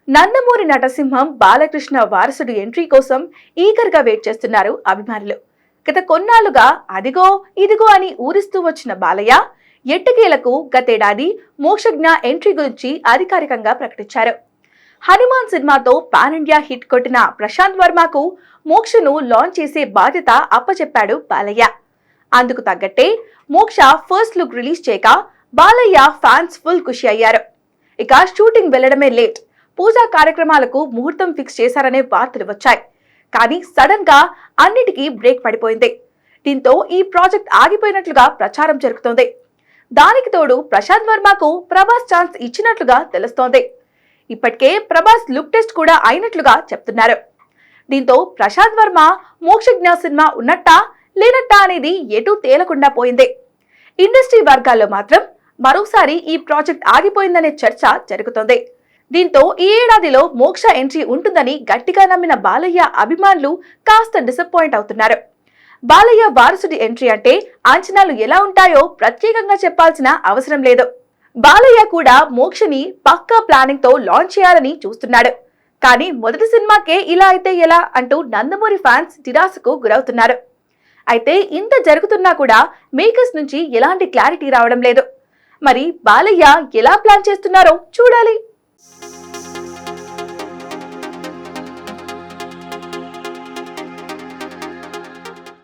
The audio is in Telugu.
నందమూరి నటసింహం బాలకృష్ణ వారసుడు ఎంట్రీ కోసం ఈగర్గా వెయిట్ చేస్తున్నారు అభిమానులు. గత కొన్నాళ్లుగా అదిగో ఇదిగో అని ఊరిస్తూ వచ్చిన బాలయ్య ఎట్టకేలకు గతేడాది మోక్షజ్ఞ ఎంట్రీ గురించి అధికారికంగా ప్రకటించారు. హనుమాన్ సినిమాతో పాన్ ఇండియా హిట్ కొట్టిన ప్రశాంత్ వర్మకు మోక్షను లాంచ్ చేసే బాధ్యత అప్పచెప్పాడు బాలయ్య. అందుకు తగ్గట్టే మోక్ష ఫస్ట్ లుక్ రిలీజ్ చేయక బాలయ్య ఫ్యాన్స్ ఫుల్ ఖుషి అయ్యారు. ఇక షూటింగ్ వెళ్లడమే లేట్, పూజా కార్యక్రమాలకు ముహూర్తం ఫిక్స్ చేశారనే వార్తలు వచ్చాయి. కానీ సడన్ గా అన్నిటికీ బ్రేక్ పడిపోయింది. దీంతో ఈ ప్రాజెక్ట్ ఆగిపోయినట్లుగా ప్రచారం జరుగుతోంది. దానికి తోడు ప్రశాంత్ వర్మకు ప్రభాస్ ఛాన్స్ ఇచ్చినట్లుగా తెలుస్తోంది. ఇప్పటికే ప్రభాస్ లుక్ టెస్ట్ కూడా అయినట్లుగా చెప్తున్నారు. దీంతో ప్రశాంత్ వర్మ మోక్షజ్ఞ సినిమా ఉన్నట్టా లేనట్టా అనేది ఎటూ తేలకుండా పోయింది. ఇండస్ట్రీ వర్గాల్లో మాత్రం మరోసారి ఈ ప్రాజెక్ట్ ఆగిపోయిందనే చర్చ జరుగుతోంది. దీంతో ఈ ఏడాదిలో మోక్ష ఎంట్రీ ఉంటుందని గట్టిగా నమ్మిన బాలయ్య అభిమానులు కాస్త డిసప్పాయింట్ అవుతున్నారు. బాలయ్య వారసుడి ఎంట్రీ అంటే అంచనాలు ఎలా ఉంటాయో ప్రత్యేకంగా చెప్పాల్సిన అవసరం లేదు. బాలయ్య కూడా మోక్షని పక్కా ప్లానింగ్ తో లాంచ్ చేయాలని చూస్తున్నాడు. కానీ మొదటి సినిమాకే ఇలా అయితే ఎలా అంటూ నందమూరి ఫ్యాన్స్ నిరాశకు గురవుతున్నారు. అయితే ఇంత జరుగుతున్నా కూడా మేకర్స్ నుంచి ఎలాంటి క్లారిటీ రావడం లేదు. మరి బాలయ్య ఎలా ప్లాన్ చేస్తున్నారో చూడాలి.